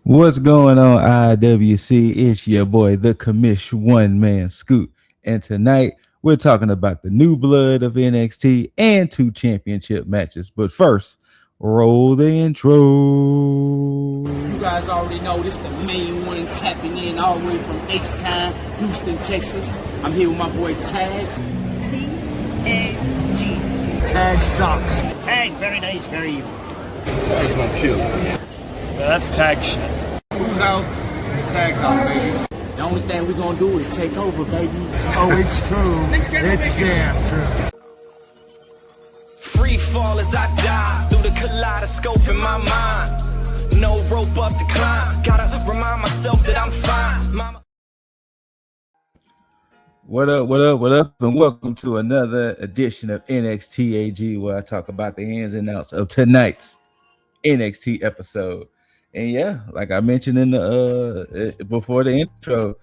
What's going on, IWC? It's your boy, the commish one man Scoot. And tonight we're talking about the new blood of NXT and two championship matches. But first, roll the intro. You guys already know this the main one tapping in all the way from H-Town, Houston, Texas. I'm here with my boy T.A.G. T.A.G. T.A.G sucks. T.A.G, very nice, very evil. T.A.G's not cute. That's T.A.G shit. Whose house? T.A.G's house, baby. The only thing we're gonna do is take over, baby. Oh, it's true. It's damn true. Free fall as I die through the kaleidoscope in my mind. No rope up to climb. Gotta remind myself that I'm fine. Mama. What up, and welcome to another edition of NXT.A.G, where I talk about the ins and outs of tonight's NXT episode. And yeah, like I mentioned in the before the intro,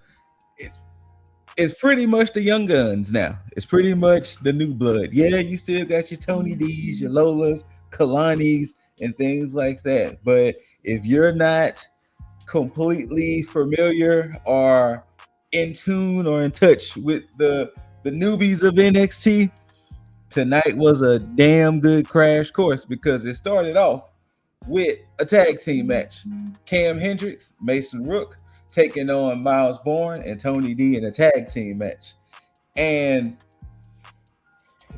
it's pretty much the young guns now. It's pretty much the new blood. Yeah, you still got your Tony D's, your Lolas, Kalani's, and things like that. But if you're not completely familiar or in tune or in touch with the newbies of NXT, tonight was a damn good crash course because it started off with a tag team match. Cam Hendricks, Mason Rook taking on Miles Bourne and Tony D in a tag team match. And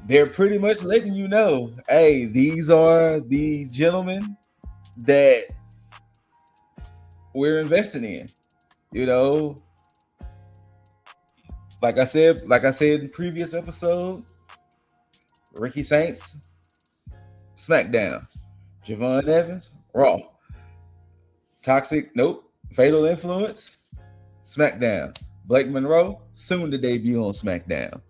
they're pretty much letting you know, hey, these are the gentlemen that we're investing in. You know, like I said in previous episode, Ricky Saints, SmackDown. Javon Evans, Raw. Toxic, nope. Fatal Influence, SmackDown. Blake Monroe, soon to debut on SmackDown.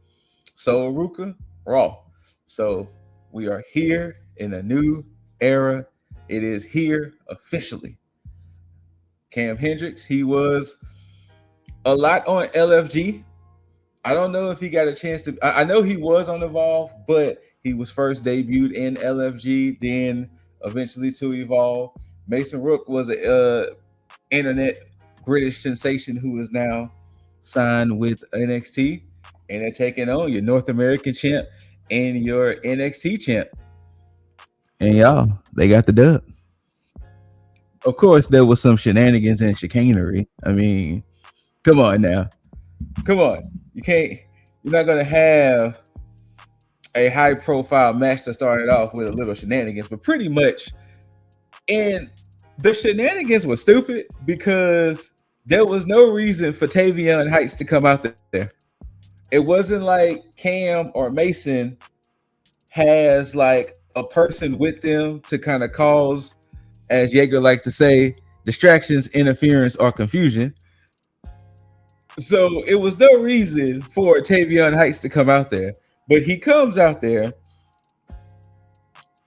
Sol Ruka, Raw. So we are here in a new era. It is here officially. Cam Hendricks, he was a lot on LFG. I don't know if he got a chance to. I know he was on Evolve, but he was first debuted in LFG, then eventually to Evolve. Mason Rook was an internet British sensation who is now signed with NXT, and they're taking on your North American champ and your NXT champ. And y'all, they got the dub. Of course, there was some shenanigans and chicanery. I mean, come on now. Come on. You're not going to have a high-profile match that started off with a little shenanigans, but pretty much, and the shenanigans were stupid because there was no reason for Tavion Heights to come out there. It wasn't like Cam or Mason has like a person with them to kind of cause, as Yeager liked to say, distractions, interference, or confusion. So it was no reason for Tavion Heights to come out there. But he comes out there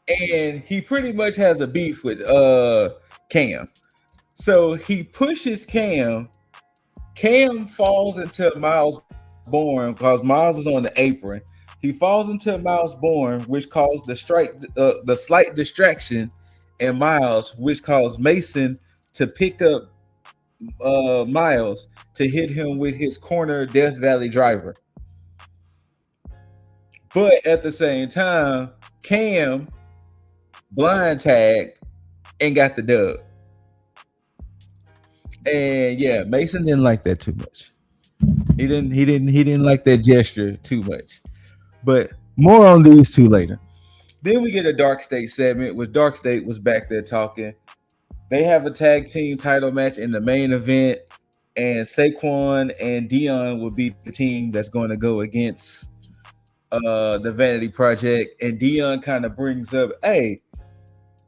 and he pretty much has a beef with Cam. So he pushes Cam. Cam falls into Miles Bourne because Miles is on the apron. He falls into Miles Bourne, which caused the slight distraction in Miles, which caused Mason to pick up Miles to hit him with his corner Death Valley driver. But at the same time, Cam blind tagged and got the dub. And yeah, Mason didn't like that too much. He didn't like that gesture too much. But more on these two later. Then we get a Dark State segment, which Dark State was back there talking. They have a tag team title match in the main event, and Saquon and Dion will be the team that's going to go against the Vanity Project. And Dion kind of brings up, hey,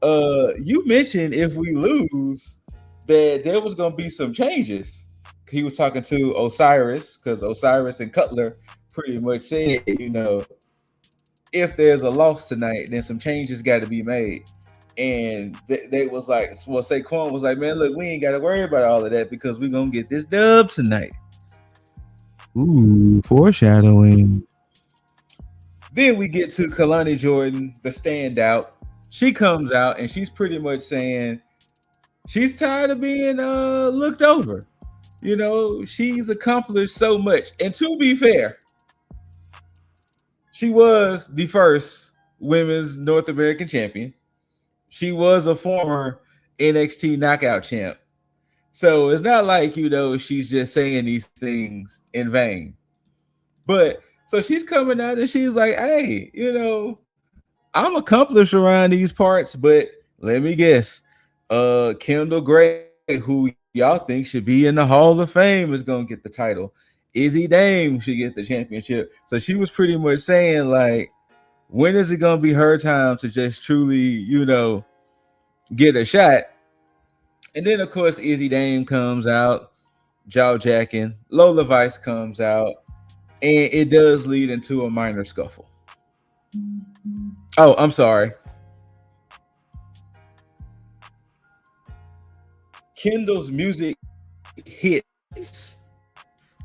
you mentioned if we lose that there was going to be some changes. He was talking to Osiris because Osiris and Cutler pretty much said, you know, if there's a loss tonight, then some changes got to be made. And they was like, well, Saquon was like, man, look, we ain't got to worry about all of that because we're going to get this dub tonight. Ooh, foreshadowing. Then we get to Kalani Jordan, the standout. She comes out and she's pretty much saying, She's tired of being looked over. You know, she's accomplished so much. And to be fair, she was the first women's North American champion. She was a former NXT knockout champ. So it's not like, you know, she's just saying these things in vain. But so she's coming out and she's like, hey, you know, I'm accomplished around these parts, but let me guess. Kendall Gray, who y'all think should be in the Hall of Fame, is gonna get the title. Izzy Dame should get the championship. So she was pretty much saying, like, when is it gonna be her time to just truly, you know, get a shot? And then of course Izzy Dame comes out, jaw jacking. Lola Vice comes out, and it does lead into a minor scuffle. Oh, I'm sorry. Kendall's music hits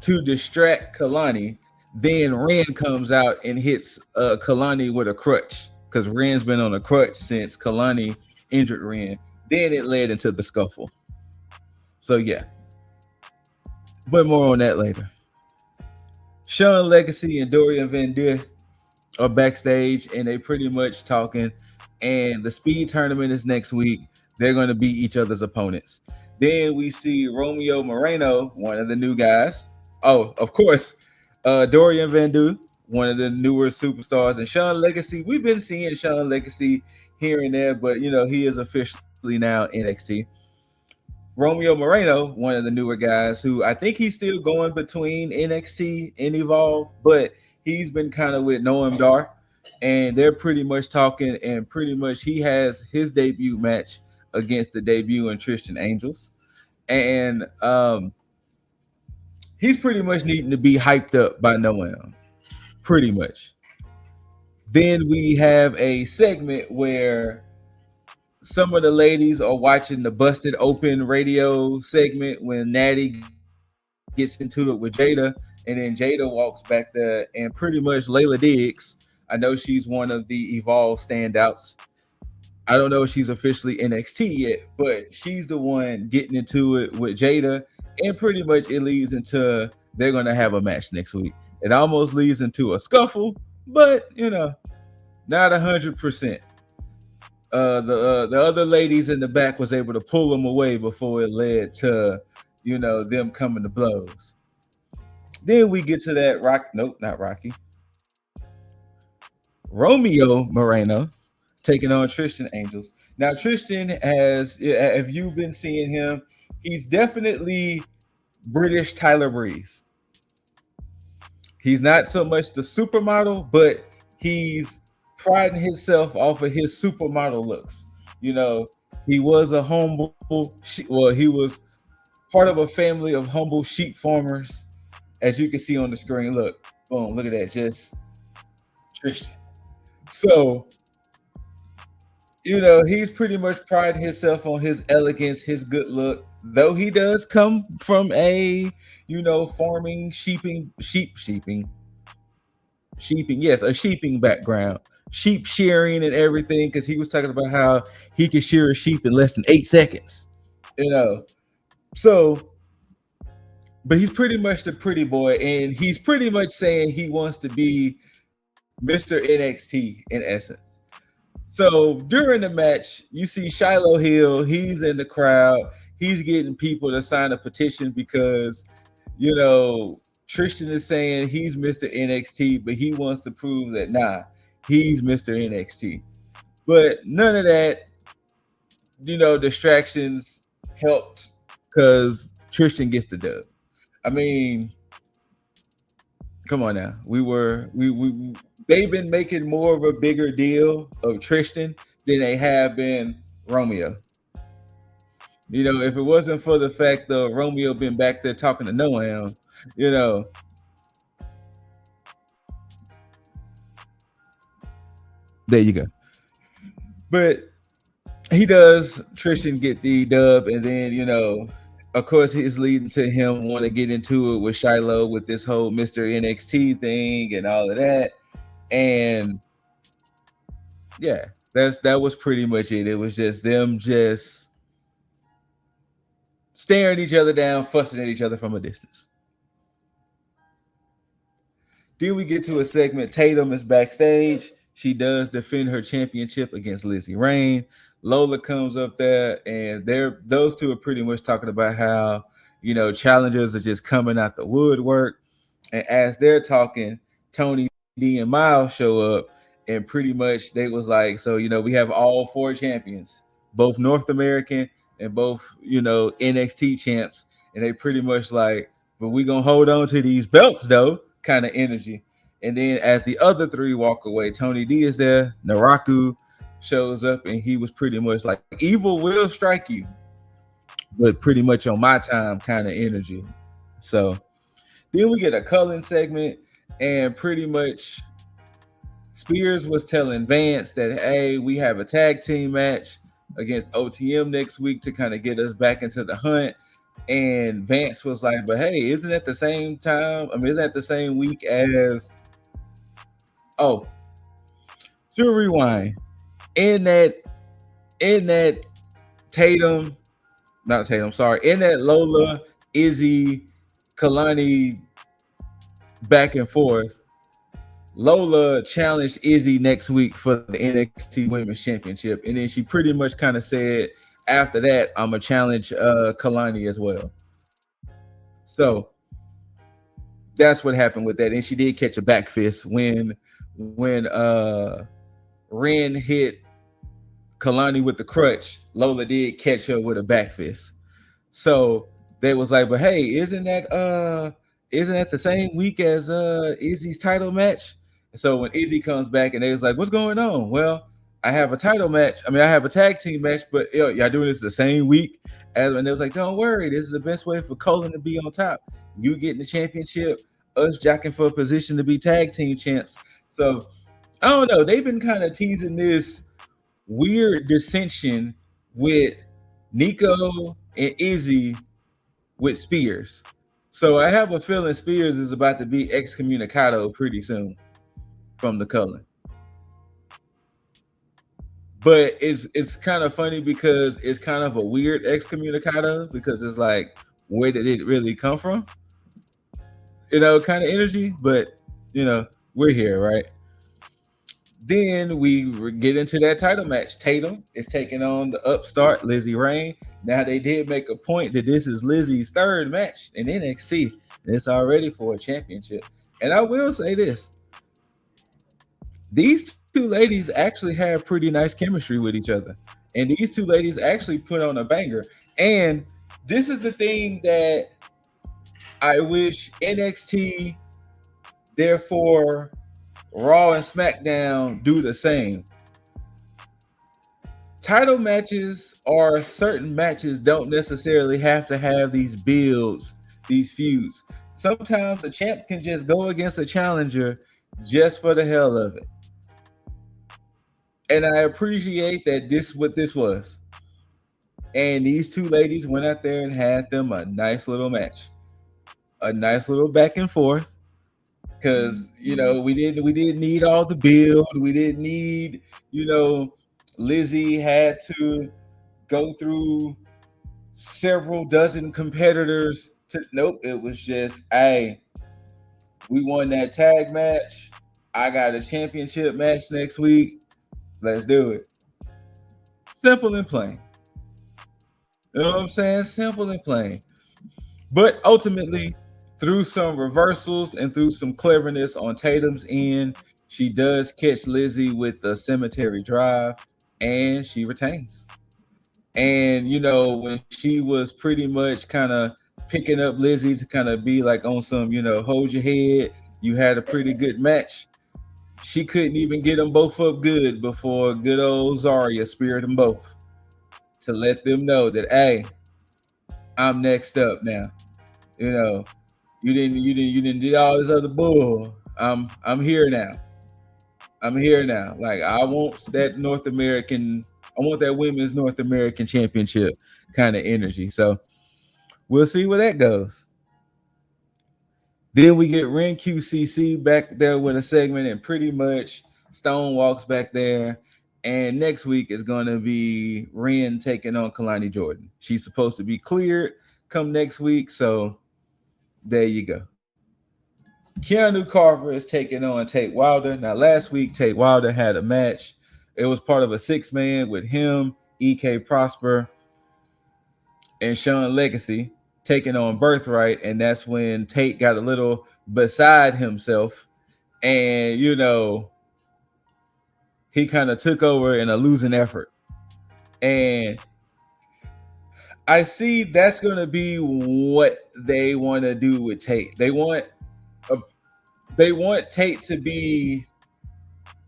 to distract Kalani. Then Ren comes out and hits Kalani with a crutch because Ren's been on a crutch since Kalani injured Ren. Then it led into the scuffle. So yeah, but more on that later. Sean Legacy and Dorian Van Deur are backstage and they pretty much talking. And the speed tournament is next week. They're going to beat each other's opponents. Then we see Romeo Moreno, one of the new guys. Oh, of course, Dorian Van Deur, one of the newer superstars, and Sean Legacy. We've been seeing Sean Legacy here and there, but you know he is officially now NXT. Romeo Moreno, one of the newer guys, who I think he's still going between NXT and Evolve, but he's been kind of with Noam Dar, and they're pretty much talking, and pretty much he has his debut match against the debut in Tristan Angels, and he's pretty much needing to be hyped up by Noam, pretty much. Then we have a segment where some of the ladies are watching the Busted Open radio segment when Natty gets into it with Jada, and then Jada walks back there, and pretty much Layla Diggs, I know she's one of the Evolve standouts. I don't know if she's officially NXT yet, but she's the one getting into it with Jada, and pretty much it leads into they're going to have a match next week. It almost leads into a scuffle, but you know, not 100%. The other ladies in the back was able to pull them away before it led to, you know, them coming to blows. Then we get to that not Rocky. Romeo Moreno taking on Tristan Angels. Now Tristan has, if you've been seeing him, he's definitely British Tyler Breeze. He's not so much the supermodel, but he's priding himself off of his supermodel looks. You know, he was a humble, he was part of a family of humble sheep farmers, as you can see on the screen. Look, boom, look at that, just Tristan. So, you know, he's pretty much priding himself on his elegance, his good look, though he does come from a, you know, farming, sheeping, yes, a sheeping background, sheep shearing and everything, because he was talking about how he could shear a sheep in less than 8 seconds, you know. So, but he's pretty much the pretty boy, and he's pretty much saying he wants to be Mr. NXT in essence. So during the match, you see Shiloh Hill, he's in the crowd, he's getting people to sign a petition because, you know, Tristan is saying he's Mr. NXT, but he wants to prove that he's Mr. NXT. But none of that, you know, distractions helped because Tristan gets the dub. I mean, come on now. They've been making more of a bigger deal of Tristan than they have been Romeo. You know, if it wasn't for the fact that Romeo been back there talking to Noam, you know, there you go. But he does Tristan get the dub, and then, you know, of course, it's leading to him want to get into it with Shiloh with this whole Mr. NXT thing and all of that. And yeah, that was pretty much it. It was just them just staring each other down, fussing at each other from a distance. Then we get to a segment. Tatum is backstage. She does defend her championship against Lizzie Rain. Lola comes up there, and those two are pretty much talking about how, challengers are just coming out the woodwork. And as they're talking, Tony D and Miles show up, and pretty much they was like, so we have all 4 champions, both North American and both NXT champs, and they pretty much like, but we gonna hold on to these belts though, kind of energy. And then as the other 3 walk away, Tony D is there, Naraku shows up, and he was pretty much like, evil will strike you, but pretty much on my time kind of energy. So then we get a culling segment, and pretty much Spears was telling Vance that, hey, we have a tag team match against OTM next week to kind of get us back into the hunt. And Vance was like, but hey, isn't it the same time? I mean, isn't that the same week as... Oh, to rewind. In that Tatum, not Tatum, sorry, in that Lola, Izzy, Kalani back and forth, Lola challenged Izzy next week for the NXT Women's Championship, and then she pretty much kind of said, after that, I'm gonna challenge Kalani as well. So that's what happened with that, and she did catch a back fist when Ren hit Kalani with the crutch. Lola did catch her with a back fist. So they was like, but hey, isn't that the same week as Izzy's title match? So when Izzy comes back and they was like, what's going on? Well, I have a title match. I mean, I have a tag team match, but y'all doing this the same week as, and they was like, don't worry, this is the best way for Colin to be on top. You getting the championship, us jockeying for a position to be tag team champs. So I don't know. They've been kind of teasing this weird dissension with Nico and Izzy with Spears. So I have a feeling Spears is about to be excommunicado pretty soon from the Cullen. But it's kind of funny because it's kind of a weird excommunicado, because it's like, where did it really come from? Kind of energy, but we're here, right? Then we get into that title match. Tatum is taking on the upstart Lizzie Rain. Now they did make a point that this is Lizzie's 3rd match in NXT. And it's already for a championship. And I will say this. These 2 ladies actually have pretty nice chemistry with each other. And these 2 ladies actually put on a banger. And this is the thing that I wish NXT, therefore Raw and SmackDown, do the same. Title matches or certain matches don't necessarily have to have these builds, these feuds. Sometimes a champ can just go against a challenger just for the hell of it. And I appreciate that this what this was. And these 2 ladies went out there and had them a nice little match. A nice little back and forth. Because we didn't need all the build. We didn't need, Lizzie had to go through several dozen competitors nope, it was just, hey, we won that tag match. I got a championship match next week. Let's do it. Simple and plain. You know what I'm saying? Simple and plain. But ultimately, through some reversals and through some cleverness on Tatum's end, she does catch Lizzie with the cemetery drive, and she retains. And, when she was pretty much kind of picking up Lizzie to kind of be like on some, hold your head, you had a pretty good match. She couldn't even get them both up good before good old Zarya speared them both to let them know that, hey, I'm next up now. You didn't do all this other bull. I'm here now. I'm here now. Like, I want that women's North American championship kind of energy. So we'll see where that goes. Then we get Ren QCC back there with a segment, and pretty much Stone walks back there. And next week is going to be Ren taking on Kalani Jordan. She's supposed to be cleared. come next week. So there you go. Keanu Carver is taking on Tate Wilder. Now, last week, Tate Wilder had a match. It was part of a 6-man with him, E.K. Prosper, and Sean Legacy taking on Birthright. And that's when Tate got a little beside himself. And, you know, he kind of took over in a losing effort. And I see that's going to be what they want to do with Tate. They want Tate to be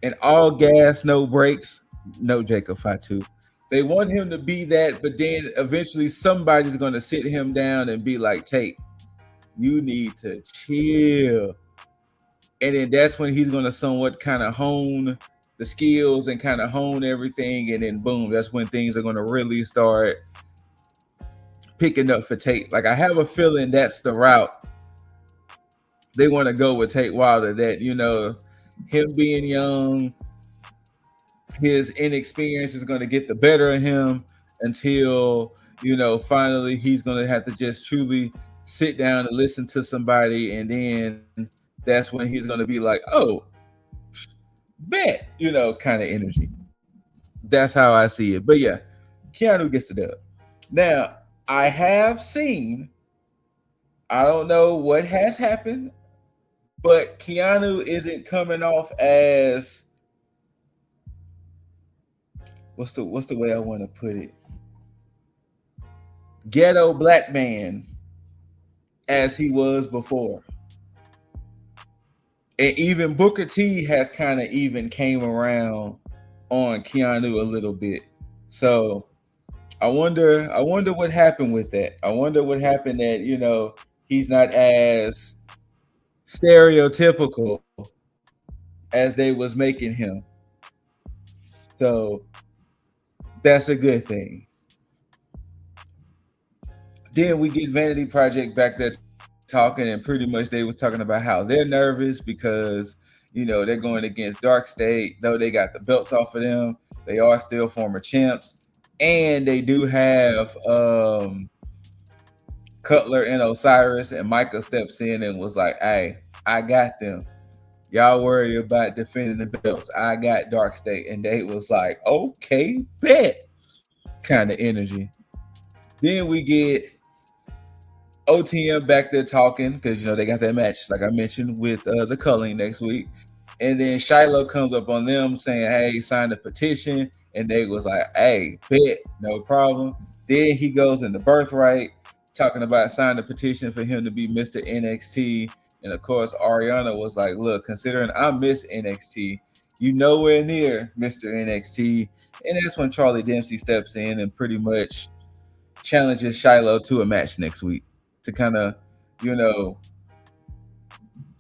an all gas, no brakes, no Jacob Fatu. They want him to be that, but then eventually somebody's going to sit him down and be like, Tate, you need to chill. And then that's when he's going to somewhat kind of hone the skills and kind of hone everything. And then boom, that's when things are going to really start picking up for Tate. Like, I have a feeling that's the route they want to go with Tate Wilder, that, you know, him being young, his inexperience is going to get the better of him until, you know, finally he's going to have to just truly sit down and listen to somebody. And then that's when he's going to be like, oh, bet, you know, kind of energy. That's how I see it. But yeah, Keanu gets the dub. Now, I have seen, I don't know what has happened, but Keanu isn't coming off as, what's the way I want to put it? Ghetto black man as he was before. And even Booker T has kind of even came around on Keanu a little bit. So I wonder what happened with that. I wonder what happened that, you know, he's not as stereotypical as they was making him. So that's a good thing. Then we get Vanity Project back there talking, and pretty much they was talking about how they're nervous because, you know, they're going against Dark State. Though they got the belts off of them, they are still former champs. And they do have Cutler and Osiris, and Micah steps in and was like, hey, I got them. Y'all worry about defending the belts. I got Dark State. And they was like, okay, bet. Kind of energy. Then we get OTM back there talking because, you know, they got that match, like I mentioned, with the Culling next week. And then Shiloh comes up on them saying, hey, sign the petition. And they was like, hey, bet, no problem. Then he goes into Birthright, talking about signing the petition for him to be Mr. NXT. And of course, Ariana was like, look, considering I miss NXT, you nowhere near Mr. NXT. And that's when Charlie Dempsey steps in and pretty much challenges Shiloh to a match next week to kind of, you know,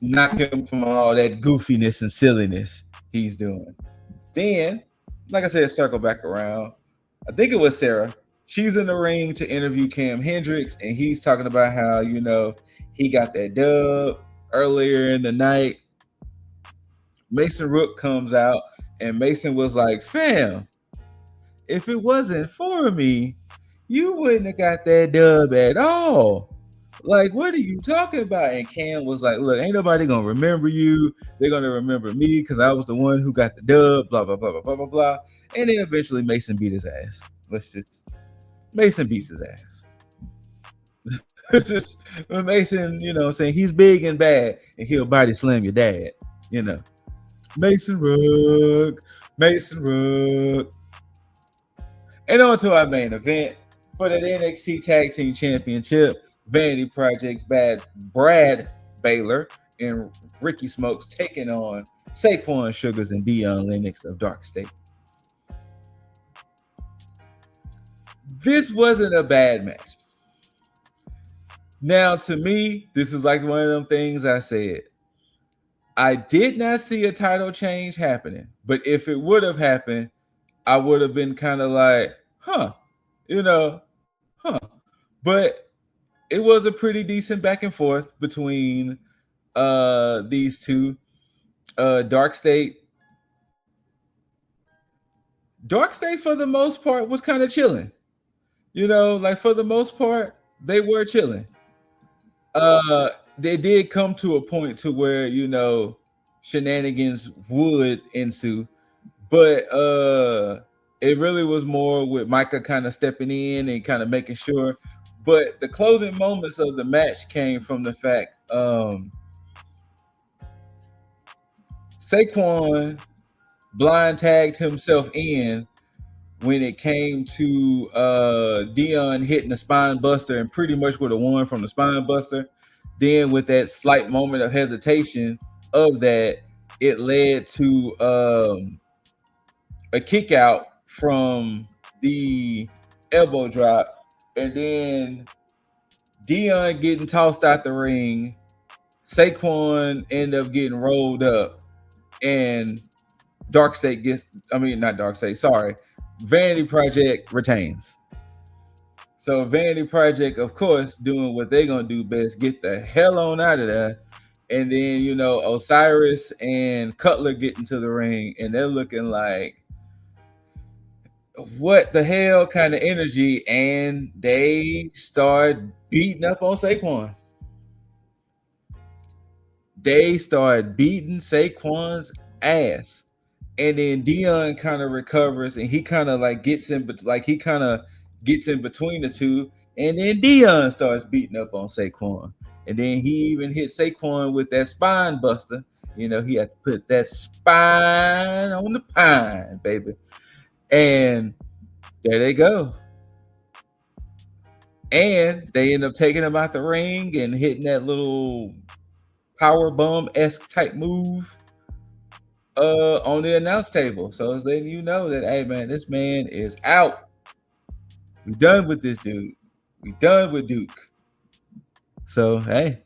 knock him from all that goofiness and silliness he's doing. Then, like I said, circle back around. I think it was Sarah. She's in the ring to interview Cam Hendricks, and he's talking about how, you know, he got that dub earlier in the night. Mason Rook comes out, and Mason was like, fam, if it wasn't for me, you wouldn't have got that dub at all. Like, what are you talking about? And Cam was like, look, ain't nobody going to remember you. They're going to remember me because I was the one who got the dub, blah, blah, blah, blah, blah, blah, blah. And then eventually Mason beat his ass. Mason beats his ass. Just Mason, you know what I'm saying? He's big and bad, and he'll body slam your dad, you know. Mason Rook. And on to our main event for the NXT Tag Team Championship. Vanity Project's Brad Baylor and Ricky Smokes taking on Saquon Sugars and Dion Lennox of Dark State. This wasn't a bad match. Now, to me, this is like one of them things I said. I did not see a title change happening, but if it would have happened, I would have been kind of like, But it was a pretty decent back and forth between these two. Dark State for the most part was kind of chilling. You know, like for the most part, they were chilling. They did come to a point to where shenanigans would ensue, but it really was more with Micah kind of stepping in and kind of making sure. But the closing moments of the match came from the fact Saquon blind tagged himself in when it came to Dion hitting the spine buster and pretty much would have won from the spine buster. Then with that slight moment of hesitation of that, it led to a kick out from the elbow drop, and then Dion getting tossed out the ring. Saquon ended up getting rolled up, and Vanity Project retains. So Vanity Project, of course, doing what they're gonna do best, get the hell on out of there. And then Osiris and Cutler get into the ring, and they're looking like, what the hell kind of energy, and they start beating up on Saquon. They start beating Saquon's ass, and then Dion kind of recovers, and he kind of gets in between the two, and then Dion starts beating up on Saquon, and then he even hit Saquon with that spine buster. He had to put that spine on the pine, baby. And there they go. And they end up taking him out the ring and hitting that little power bomb-esque type move on the announce table. So it's letting you know that, hey man, this man is out. We done with this dude. We done with Duke. So hey.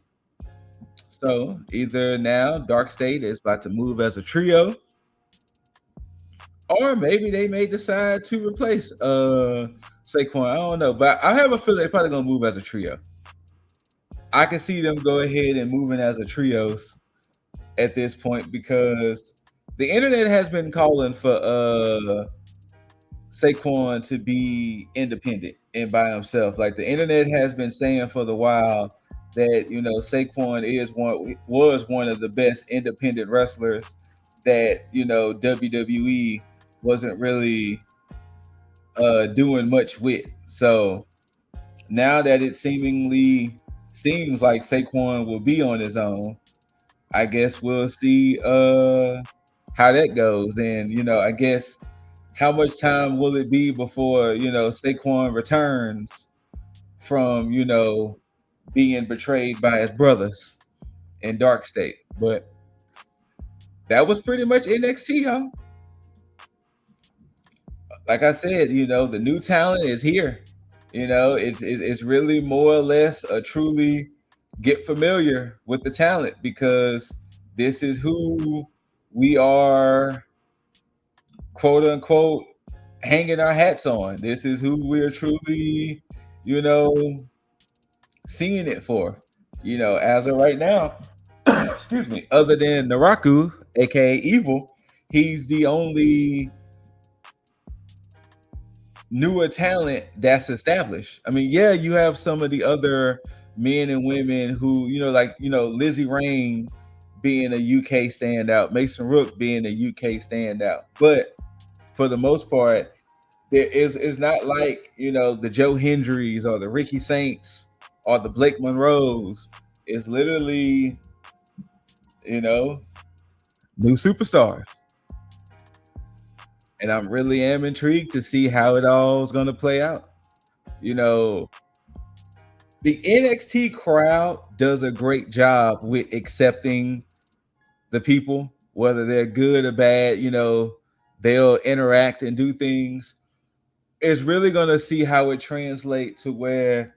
So either now Dark State is about to move as a trio, or maybe they may decide to replace Saquon. I don't know, but I have a feeling they're probably gonna move as a trio. I can see them go ahead and moving as a trios at this point, because the internet has been calling for Saquon to be independent and by himself. Like, the internet has been saying for the while that Saquon was one of the best independent wrestlers that WWE wasn't really doing much with. So now that it seems like Saquon will be on his own, I guess we'll see how that goes. And I guess how much time will it be before Saquon returns from being betrayed by his brothers in Dark State. But that was pretty much NXT, y'all. Like I said, the new talent is here. It's really more or less a truly get familiar with the talent, because this is who we are, quote unquote, hanging our hats on. This is who we're truly, seeing it for. As of right now, excuse me, other than Naraku, aka Evil, he's the only newer talent that's established. I mean, yeah, you have some of the other men and women who, Lizzie Rain being a UK standout, Mason Rook being a UK standout. But for the most part, it's not like, the Joe Hendrys or the Ricky Saints or the Blake Monroes. It's literally, new superstars. And I really am intrigued to see how it all is going to play out. The NXT crowd does a great job with accepting the people, whether they're good or bad. They'll interact and do things. It's really going to see how it translates to where,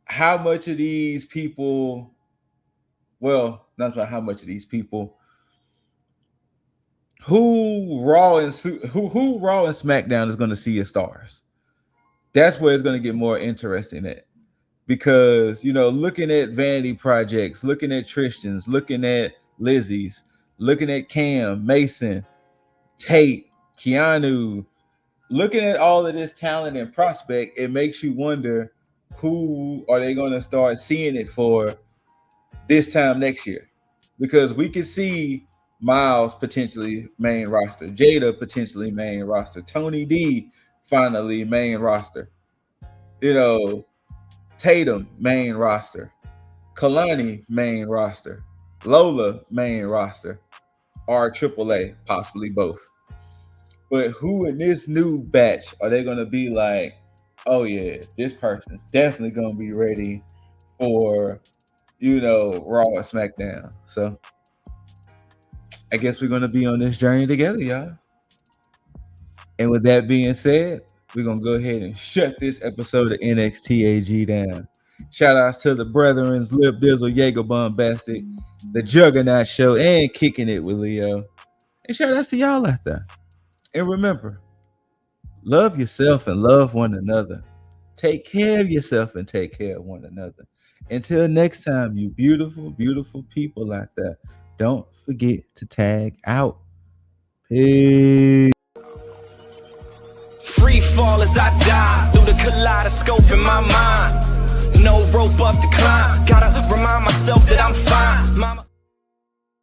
how much of these people, well, not about how much of these people, who Raw and SmackDown is going to see as stars. That's where it's going to get more interesting at. Because, looking at Vanity Projects, looking at Tristan's, looking at Lizzie's, looking at Cam, Mason, Tate, Keanu, looking at all of this talent and prospect, it makes you wonder who are they going to start seeing it for this time next year? Because we can see Miles potentially main roster, Jada potentially main roster, Tony D finally main roster, you know, Tatum main roster, Kalani main roster, Lola main roster, or AAA, possibly both. But who in this new batch are they going to be like, oh yeah, this person's definitely going to be ready for, you know, Raw or SmackDown? So I guess we're going to be on this journey together, y'all. And with that being said, we're going to go ahead and shut this episode of NXT.A.G down. Shout outs to the Brethrens, Lip Dizzle, Jaeger Bombastic, the Juggernaut Show, and Kicking It with Leo. And shout outs to y'all out there. And remember, love yourself and love one another. Take care of yourself and take care of one another. Until next time, you beautiful, beautiful people out there, don't forget to tag out. Peace. Free fall as I die through the kaleidoscope in my mind. No rope up to climb. Gotta remind myself that I'm fine. Mama.